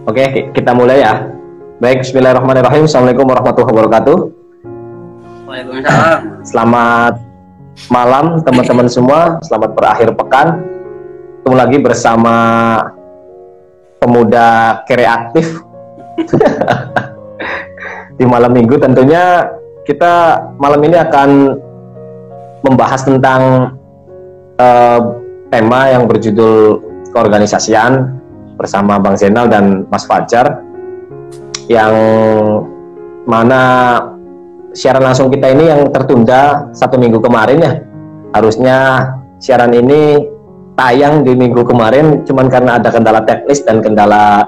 Oke, kita mulai ya. Baik, bismillahirrahmanirrahim. Assalamualaikum warahmatullahi wabarakatuh. Waalaikumsalam. Selamat malam teman-teman semua. Selamat berakhir pekan. Ketemu lagi bersama pemuda kreatif di malam minggu. Tentunya kita malam ini akan membahas tentang tema yang berjudul keorganisasian bersama Bang Zainal dan Mas Fajar, yang mana siaran langsung kita ini yang tertunda 1 minggu kemarin ya. Harusnya siaran ini tayang di minggu kemarin, cuman karena ada kendala teknis dan kendala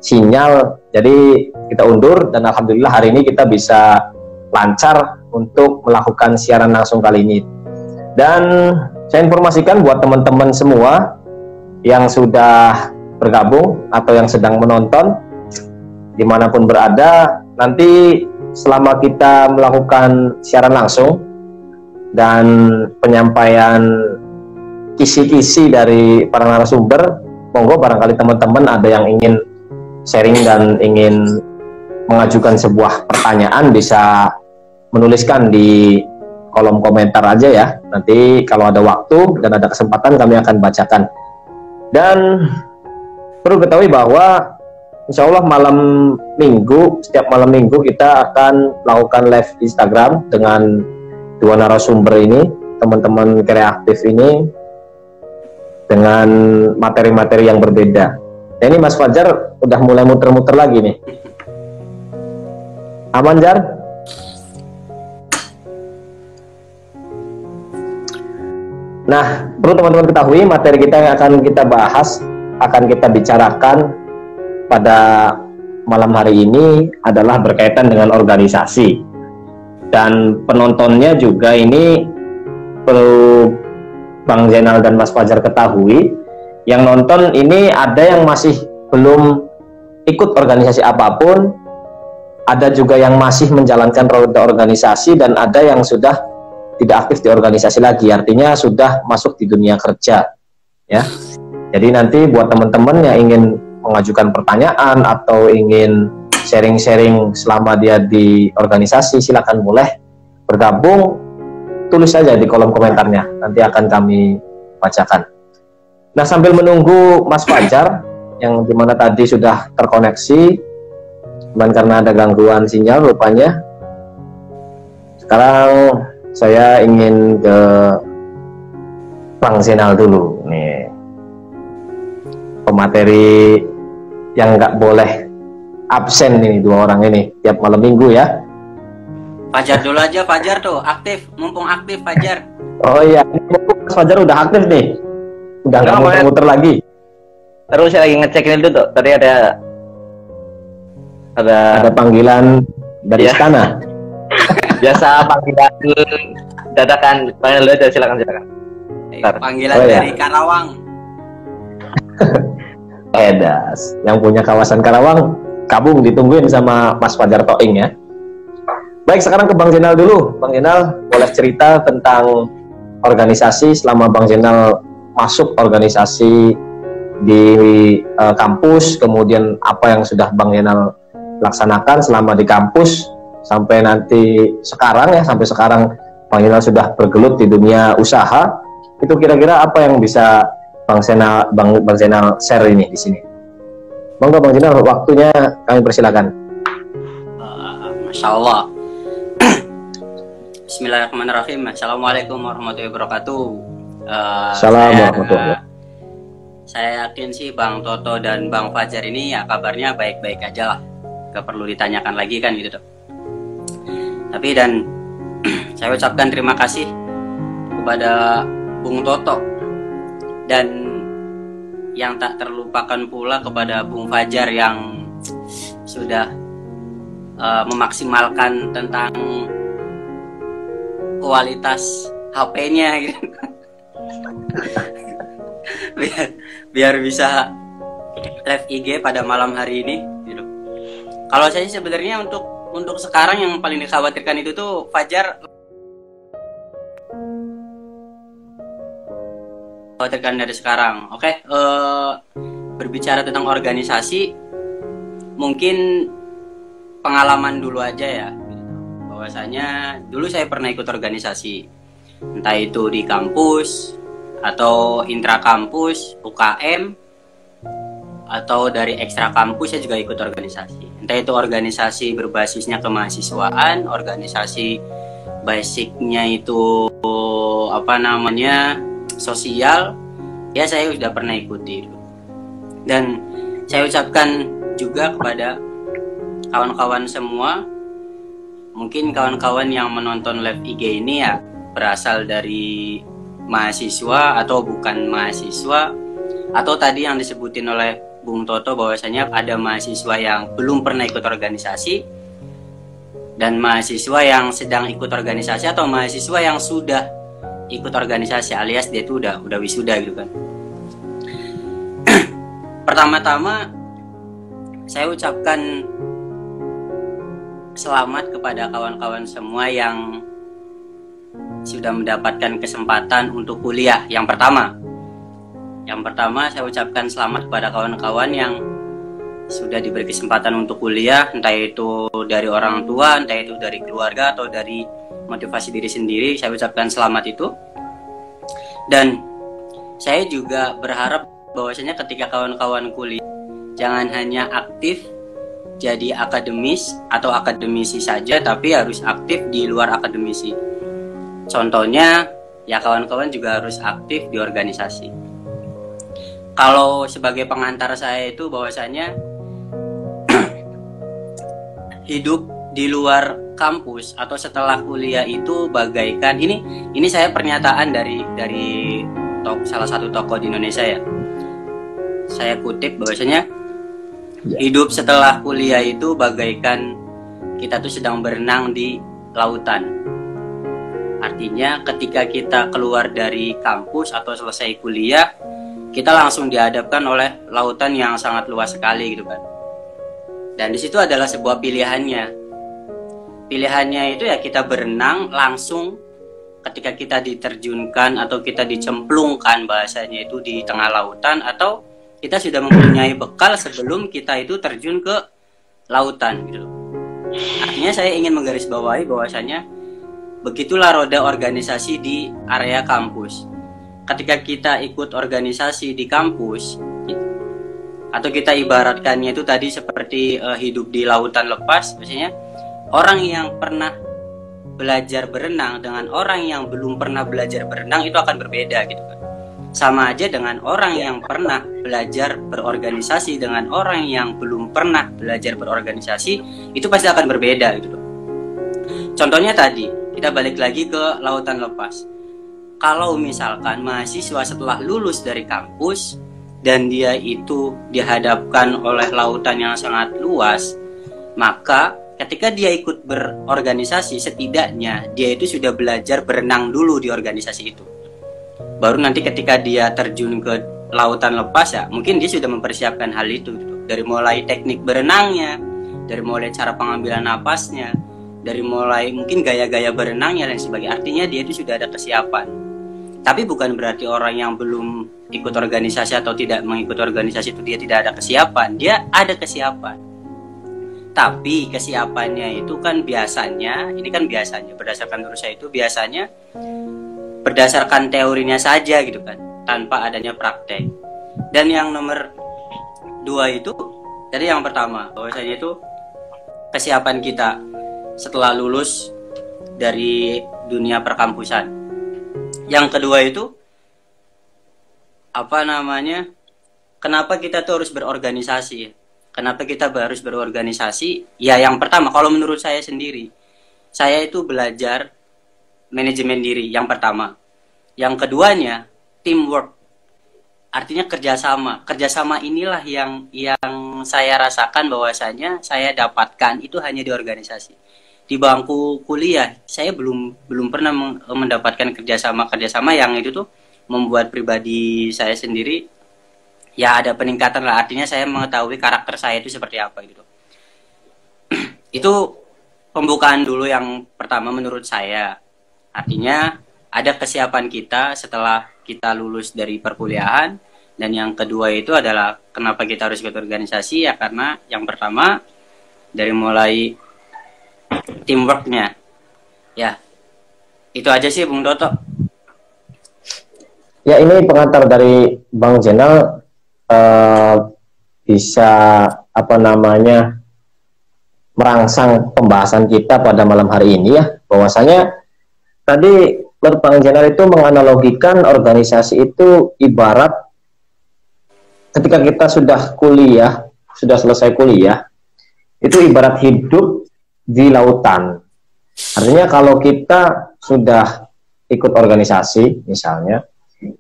sinyal, jadi kita undur, dan alhamdulillah hari ini kita bisa lancar untuk melakukan siaran langsung kali ini. Dan saya informasikan buat teman-teman semua yang sudah bergabung atau yang sedang menonton dimanapun berada, nanti selama kita melakukan siaran langsung dan penyampaian kisi-kisi dari para narasumber, monggo barangkali teman-teman ada yang ingin sharing dan ingin mengajukan sebuah pertanyaan, bisa menuliskan di kolom komentar aja ya. Nanti kalau ada waktu dan ada kesempatan kami akan bacakan. Dan perlu ketahui bahwa insya Allah malam minggu, setiap malam minggu kita akan melakukan live Instagram dengan 2 narasumber ini, teman-teman kreatif ini, dengan materi-materi yang berbeda. Nah, ini Mas Fajar udah mulai muter-muter lagi nih. Aman, Jar? Nah, perlu teman-teman ketahui, materi kita yang akan kita bahas, akan kita bicarakan pada malam hari ini adalah berkaitan dengan organisasi. Dan penontonnya juga ini perlu Bang Zainal dan Mas Fajar ketahui, yang nonton ini ada yang masih belum ikut organisasi apapun, ada juga yang masih menjalankan roda organisasi, dan ada yang sudah tidak aktif di organisasi lagi, artinya sudah masuk di dunia kerja ya. Jadi nanti buat teman-teman yang ingin mengajukan pertanyaan atau ingin sharing-sharing selama dia di organisasi, silakan boleh bergabung, tulis saja di kolom komentarnya, nanti akan kami bacakan. Nah, sambil menunggu Mas Fajar yang dimana tadi sudah terkoneksi, cuman karena ada gangguan sinyal rupanya, sekarang saya ingin ke Bang Zainal dulu nih, pemateri yang nggak boleh absen ini, 2 orang ini tiap malam minggu ya. Fajar dulu aja, Fajar tuh aktif, mumpung aktif Fajar. Oh iya, Mas Fajar udah aktif nih, udah nggak muter-muter lagi. Terus saya lagi ngecek ini dulu tuh, tadi ada panggilan dari istana. Biasa panggilan dadakan, panggil dulu aja, silakan. Panggilan dari Karawang. Edas, yang punya kawasan Karawang, kabung ditungguin sama Mas Fajar Toing ya. Baik, sekarang ke Bang Zainal dulu. Bang Zainal boleh cerita tentang organisasi selama Bang Zainal masuk organisasi di kampus, kemudian apa yang sudah Bang Zainal laksanakan selama di kampus sampai nanti sekarang ya, sampai sekarang Bang Zainal sudah bergelut di dunia usaha. Itu kira-kira apa yang bisa Bang Zainal share ini di sini? Monggo Bang Zainal, waktunya kami persilakan. Masya Allah. Bismillahirrahmanirrahim. Assalamualaikum warahmatullahi wabarakatuh. Assalamualaikum warahmatullahi. Saya yakin sih Bang Toto dan Bang Fajar ini ya kabarnya baik-baik aja lah. Gak perlu ditanyakan lagi kan gitu. Tapi dan saya ucapkan terima kasih kepada Bung Toto, dan yang tak terlupakan pula kepada Bung Fajar yang sudah memaksimalkan tentang kualitas HP-nya gitu. biar bisa live IG pada malam hari ini gitu. Kalau saya sebenarnya untuk sekarang yang paling dikhawatirkan itu tuh Fajar khawatirkan dari sekarang. Oke, berbicara tentang organisasi, mungkin pengalaman dulu aja ya. Bahwasanya dulu saya pernah ikut organisasi, entah itu di kampus atau intra kampus, UKM, atau dari ekstra kampus saya juga ikut organisasi. Entah itu organisasi berbasisnya kemahasiswaan, organisasi basicnya itu sosial, ya saya sudah pernah ikuti. Dan saya ucapkan juga kepada kawan-kawan semua, mungkin kawan-kawan yang menonton live IG ini ya berasal dari mahasiswa atau bukan mahasiswa, atau tadi yang disebutin oleh Bung Toto bahwasanya ada mahasiswa yang belum pernah ikut organisasi dan mahasiswa yang sedang ikut organisasi atau mahasiswa yang sudah ikut organisasi alias dia itu udah wisuda gitu kan. Pertama-tama saya ucapkan selamat kepada kawan-kawan semua yang sudah mendapatkan kesempatan untuk kuliah. Yang pertama saya ucapkan selamat kepada kawan-kawan yang sudah diberi kesempatan untuk kuliah, entah itu dari orang tua, entah itu dari keluarga atau dari motivasi diri sendiri. Saya ucapkan selamat itu. Dan saya juga berharap bahwasanya ketika kawan-kawan kuliah jangan hanya aktif jadi akademis atau akademisi saja, tapi harus aktif di luar akademisi. Contohnya ya kawan-kawan juga harus aktif di organisasi. Kalau sebagai pengantar saya itu bahwasanya hidup di luar kampus atau setelah kuliah itu bagaikan ini saya pernyataan dari salah satu tokoh di Indonesia ya. Saya kutip bahwasanya hidup setelah kuliah itu bagaikan kita tuh sedang berenang di lautan. Artinya ketika kita keluar dari kampus atau selesai kuliah, kita langsung dihadapkan oleh lautan yang sangat luas sekali gitu kan. Dan di situ adalah sebuah pilihannya. Pilihannya itu ya kita berenang langsung ketika kita diterjunkan atau kita dicemplungkan bahasanya itu di tengah lautan, atau kita sudah mempunyai bekal sebelum kita itu terjun ke lautan gitu. Artinya saya ingin menggarisbawahi bahwasanya begitulah roda organisasi di area kampus. Ketika kita ikut organisasi di kampus, atau kita ibaratkannya itu tadi seperti hidup di lautan lepas, maksudnya orang yang pernah belajar berenang dengan orang yang belum pernah belajar berenang itu akan berbeda gitu kan. Sama aja dengan orang yang pernah belajar berorganisasi dengan orang yang belum pernah belajar berorganisasi, itu pasti akan berbeda gitu. Contohnya tadi, kita balik lagi ke lautan lepas. Kalau misalkan mahasiswa setelah lulus dari kampus dan dia itu dihadapkan oleh lautan yang sangat luas, maka ketika dia ikut berorganisasi, setidaknya dia itu sudah belajar berenang dulu di organisasi itu. Baru nanti ketika dia terjun ke lautan lepas ya, mungkin dia sudah mempersiapkan hal itu gitu. Dari mulai teknik berenangnya, dari mulai cara pengambilan napasnya, dari mulai mungkin gaya-gaya berenangnya dan sebagainya. Artinya dia itu sudah ada kesiapan. Tapi bukan berarti orang yang belum ikut organisasi atau tidak mengikuti organisasi itu dia tidak ada kesiapan. Dia ada kesiapan. Tapi kesiapannya itu kan biasanya, ini kan biasanya berdasarkan menurut saya itu biasanya berdasarkan teorinya saja gitu kan, tanpa adanya praktek. Dan yang nomor 2 itu, jadi yang pertama bahwasanya itu kesiapan kita setelah lulus dari dunia perkampusan. Yang kedua itu kenapa kita tuh harus berorganisasi? Kenapa kita harus berorganisasi? Ya yang pertama, kalau menurut saya sendiri, saya itu belajar manajemen diri yang pertama. Yang keduanya teamwork. Artinya kerjasama. Kerjasama inilah yang saya rasakan bahwasanya saya dapatkan itu hanya di organisasi. Di bangku kuliah saya belum pernah mendapatkan kerjasama yang itu tuh membuat pribadi saya sendiri ya ada peningkatan lah. Artinya saya mengetahui karakter saya itu seperti apa gitu. Itu pembukaan dulu yang pertama menurut saya. Artinya ada kesiapan kita setelah kita lulus dari perkuliahan, Dan yang kedua itu adalah kenapa kita harus ikut organisasi, ya karena yang pertama dari mulai teamworknya. Ya, itu aja sih Bung Toto. Ya, ini pengantar dari Bang Jenal bisa apa namanya merangsang pembahasan kita pada malam hari ini ya, bahwasanya tadi Bang Jenal itu menganalogikan organisasi itu ibarat ketika kita sudah kuliah, sudah selesai kuliah, itu ibarat hidup di lautan. Artinya kalau kita sudah ikut organisasi misalnya,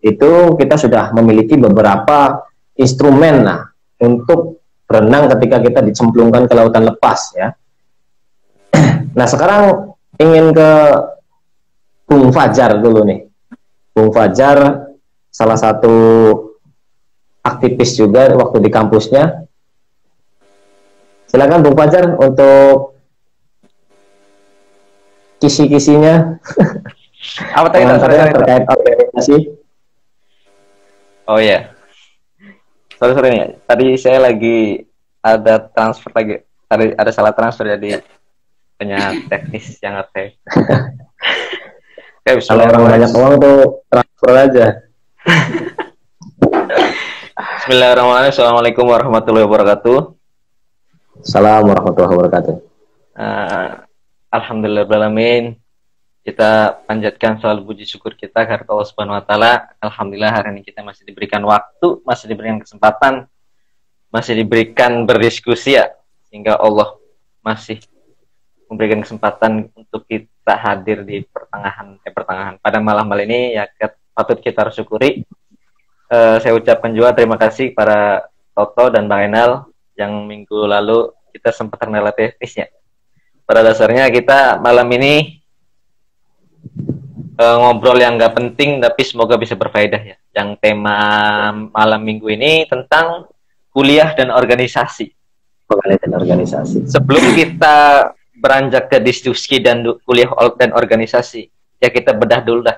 itu kita sudah memiliki beberapa instrumen lah untuk berenang ketika kita dicemplungkan ke lautan lepas ya. Nah, sekarang ingin ke Bung Fajar dulu nih. Bung Fajar salah satu aktivis juga waktu di kampusnya. Silakan Bung Fajar untuk kisi-kisinya. Apa tadi terkait organisasi? Oh iya. Sorry nih. Tadi saya lagi ada transfer lagi. Ada salah transfer jadi hanya teknis yang ngerti. Kalau orang banyak uang tuh transfer aja. Bismillahirrahmanirrahim. Assalamualaikum warahmatullahi wabarakatuh. Assalamualaikum warahmatullahi wabarakatuh. Alhamdulillahirrahmanirrahim. Kita panjatkan selalu puji syukur kita kepada Allah Subhanahu wa taala. Alhamdulillah hari ini kita masih diberikan waktu, masih diberikan kesempatan, masih diberikan berdiskusi ya, sehingga Allah masih memberikan kesempatan untuk kita hadir di pertengahan pada malam hari ini ya, patut kita harus syukuri. Saya ucapkan juga terima kasih para Toto dan Bang Enal yang minggu lalu kita sempat terkendala teknisnya. Pada dasarnya kita malam ini ngobrol yang nggak penting tapi semoga bisa berfaedah ya. Yang tema malam minggu ini tentang kuliah dan organisasi. Sebelum kita beranjak ke diskusi dan kuliah dan organisasi, ya kita bedah dulu lah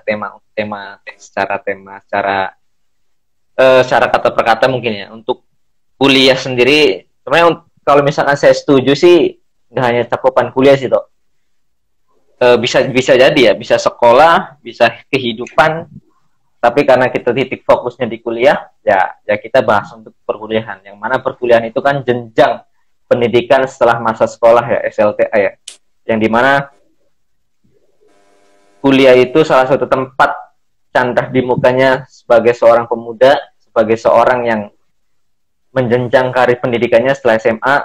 secara kata per kata mungkin ya. Untuk kuliah sendiri, sebenarnya kalau misalkan saya setuju sih nggak hanya cakupan kuliah sih toh. Bisa jadi ya, bisa sekolah, bisa kehidupan, tapi karena kita titik fokusnya di kuliah, ya kita bahas untuk perkuliahan. Yang mana perkuliahan itu kan jenjang pendidikan setelah masa sekolah ya, SLTA ya. Yang dimana kuliah itu salah satu tempat candah di mukanya sebagai seorang pemuda, sebagai seorang yang menjenjang karir pendidikannya setelah SMA,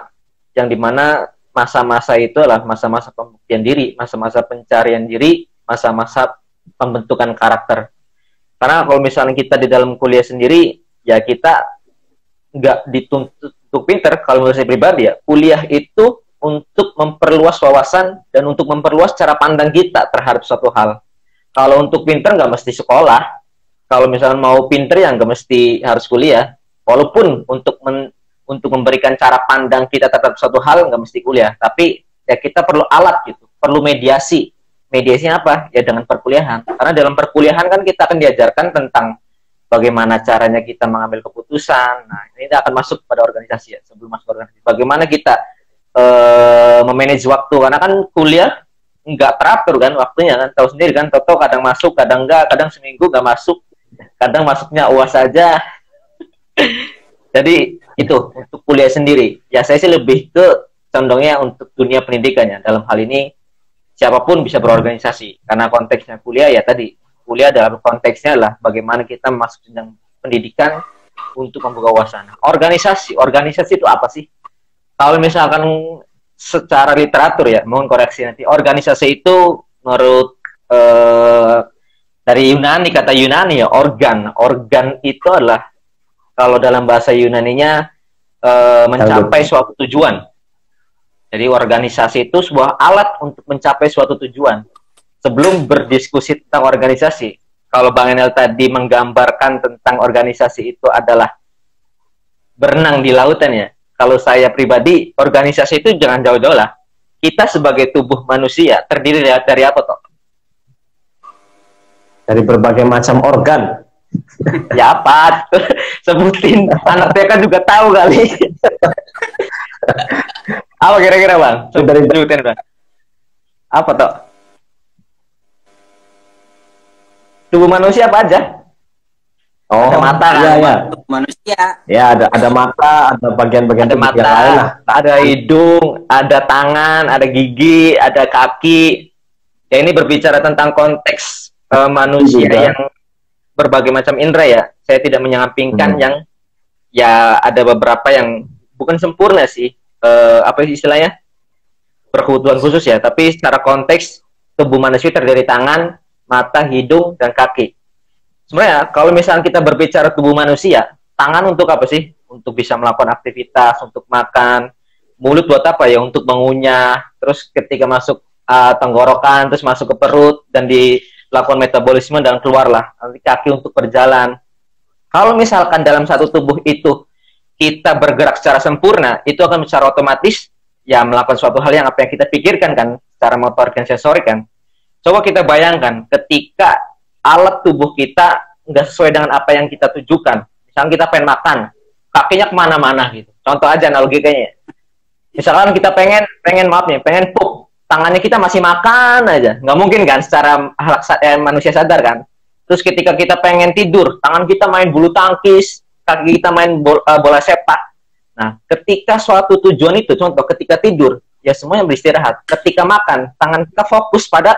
yang dimana masa-masa itu adalah masa-masa pembuktian diri, masa-masa pencarian diri, masa-masa pembentukan karakter. Karena kalau misalnya kita di dalam kuliah sendiri, ya kita nggak dituntut untuk pinter. Kalau menurut saya pribadi ya, kuliah itu untuk memperluas wawasan dan untuk memperluas cara pandang kita terhadap suatu hal. Kalau untuk pinter nggak mesti sekolah. Kalau misalnya mau pinter ya nggak mesti harus kuliah. Walaupun untuk memberikan cara pandang kita terhadap suatu hal nggak mesti kuliah. Tapi ya kita perlu alat gitu, perlu mediasi. Mediasinya apa? Ya dengan perkuliahan. Karena dalam perkuliahan kan kita akan diajarkan tentang bagaimana caranya kita mengambil keputusan. Nah, ini akan masuk pada organisasi ya. Sebelum masuk organisasi, bagaimana kita memanage waktu. Karena kan kuliah nggak teratur kan waktunya kan. Tahu sendiri kan, Toto kadang masuk, kadang enggak, kadang seminggu nggak masuk, kadang masuknya UAS saja. Jadi itu untuk kuliah sendiri. Ya saya sih lebih ke condongnya untuk dunia pendidikannya. Dalam hal ini siapapun bisa berorganisasi. Karena konteksnya kuliah ya tadi. Kuliah dalam konteksnya adalah bagaimana kita masuk jenjang pendidikan untuk membuka wawasan. Organisasi itu apa sih? Kalau misalkan secara literatur ya, mohon koreksi nanti. Organisasi itu menurut dari Yunani, kata Yunani ya, organ. Organ itu adalah kalau dalam bahasa Yunaninya mencapai suatu tujuan. Jadi organisasi itu sebuah alat untuk mencapai suatu tujuan. Sebelum berdiskusi tentang organisasi, kalau Bang Enel tadi menggambarkan tentang organisasi itu adalah berenang di lautan ya. Kalau saya pribadi, organisasi itu jangan jauh-jauh lah. Kita sebagai tubuh manusia terdiri dari apa toh? Dari berbagai macam organ. Ya apa? Sebutin, anaknya kan juga tahu kali. Apa kira-kira bang? Sebutin bang. Apa toh? Tubuh manusia apa aja? Oh, ada mata kan? Iya, iya. Manusia. Ya, ada mata, ada bagian-bagian Ada tubuh mata, yang lain lah. ada hidung, ada tangan, ada gigi, ada kaki. Ya ini berbicara tentang konteks manusia Juga. yang berbagai macam indera ya. Saya tidak menyampingkan yang ya ada beberapa yang bukan sempurna sih. Apa istilahnya? Berkebutuhan khusus ya. Tapi secara konteks tubuh manusia terdiri dari tangan, mata, hidung, dan kaki. Sebenarnya kalau misalnya kita berbicara tubuh manusia, tangan untuk apa sih? Untuk bisa melakukan aktivitas, untuk makan. Mulut buat apa ya? Untuk mengunyah. Terus ketika masuk tenggorokan, terus masuk ke perut dan dilakukan metabolisme dan keluarlah. Nanti kaki untuk berjalan. Kalau misalkan dalam satu tubuh itu kita bergerak secara sempurna, itu akan secara otomatis ya melakukan suatu hal yang apa yang kita pikirkan kan, secara motorik dan sensorik kan. Coba kita bayangkan ketika alat tubuh kita nggak sesuai dengan apa yang kita tujukan. Misalnya kita pengen makan, kakinya kemana-mana gitu. Contoh aja analogikanya. Misalkan kita pengen maaf nih, pengen pup, tangannya kita masih makan aja. Nggak mungkin kan secara manusia sadar kan. Terus ketika kita pengen tidur, tangan kita main bulu tangkis, kaki kita main bola sepak. Nah, ketika suatu tujuan itu, contoh ketika tidur, ya semuanya beristirahat. Ketika makan, tangan kita fokus pada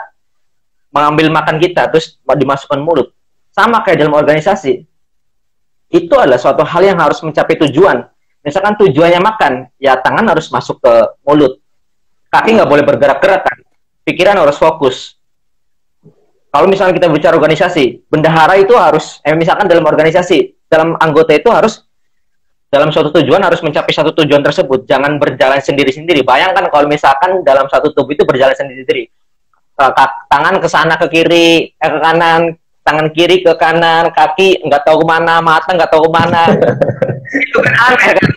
mengambil makan kita, terus dimasukkan mulut. Sama kayak dalam organisasi. Itu adalah suatu hal yang harus mencapai tujuan. Misalkan tujuannya makan, ya tangan harus masuk ke mulut. Kaki nggak boleh bergerak-gerak kan. Pikiran harus fokus. Kalau misalnya kita bicara organisasi, bendahara itu harus, misalkan dalam organisasi, dalam anggota itu harus, dalam suatu tujuan harus mencapai satu tujuan tersebut. Jangan berjalan sendiri-sendiri. Bayangkan kalau misalkan dalam satu tubuh itu berjalan sendiri-sendiri. Tangan ke sana ke kiri, ke kanan, tangan kiri ke kanan, kaki nggak tahu kemana, mata nggak tahu kemana. Itu kan aneh kan.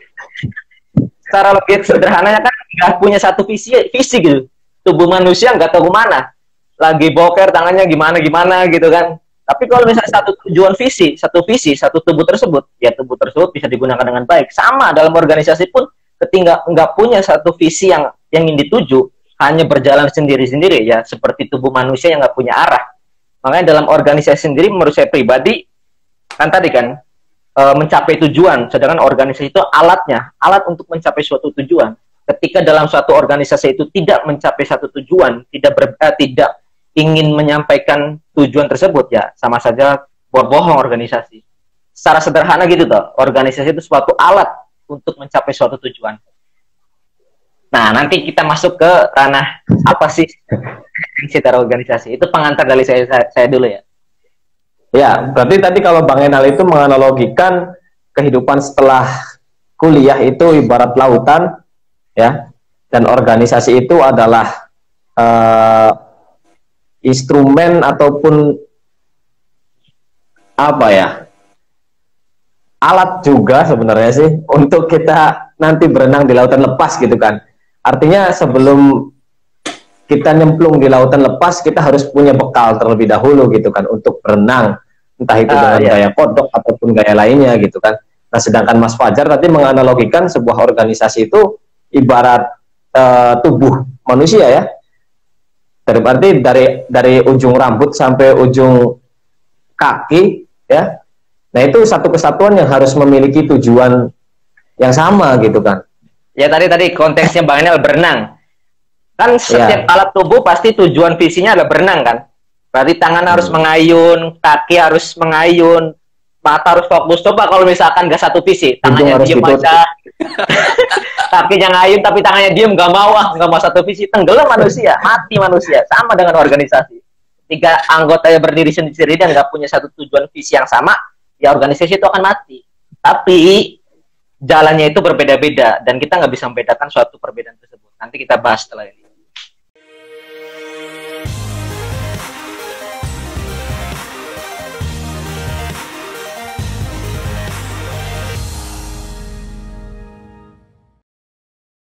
Secara lebih sederhananya kan nggak punya satu visi gitu. Tubuh manusia nggak tahu kemana. Lagi boker tangannya gimana gitu kan. Tapi kalau misalnya satu tujuan visi, satu tubuh tersebut, ya tubuh tersebut bisa digunakan dengan baik. Sama dalam organisasi pun ketika nggak punya satu visi yang ingin dituju, hanya berjalan sendiri-sendiri ya seperti tubuh manusia yang nggak punya arah. Makanya dalam organisasi sendiri menurut saya pribadi kan tadi kan mencapai tujuan, sedangkan organisasi itu alat untuk mencapai suatu tujuan. Ketika dalam suatu organisasi itu tidak mencapai satu tujuan, tidak ingin menyampaikan tujuan tersebut ya sama saja berbohong organisasi. Secara sederhana gitu toh, organisasi itu suatu alat untuk mencapai suatu tujuan. Nah, nanti kita masuk ke ranah apa sih secara organisasi. Itu pengantar dari saya dulu ya. Ya, berarti tadi kalau Bang Enal itu menganalogikan kehidupan setelah kuliah itu ibarat lautan, ya, dan organisasi itu adalah instrumen ataupun apa ya, alat juga sebenarnya sih untuk kita nanti berenang di lautan lepas gitu kan. Artinya sebelum kita nyemplung di lautan lepas, kita harus punya bekal terlebih dahulu gitu kan untuk berenang, entah itu dengan gaya kodok ataupun gaya lainnya gitu kan. Nah, sedangkan Mas Fajar tadi menganalogikan sebuah organisasi itu ibarat tubuh manusia ya. Berarti dari ujung rambut sampai ujung kaki ya. Nah, itu satu kesatuan yang harus memiliki tujuan yang sama gitu kan. Ya tadi konteksnya Bang Enal berenang. Kan setiap alat tubuh pasti tujuan visinya adalah berenang kan. Berarti tangan harus mengayun, kaki harus mengayun, mata harus fokus. Coba kalau misalkan nggak satu visi, tangannya diem aja, kakinya ngayun tapi tangannya diem, nggak mau satu visi, tenggelam manusia, mati manusia. Sama dengan organisasi. Tiga anggotanya berdiri sendiri dan nggak punya satu tujuan visi yang sama, ya organisasi itu akan mati. Tapi jalannya itu berbeda-beda dan kita nggak bisa membedakan suatu perbedaan tersebut. Nanti kita bahas setelah ini.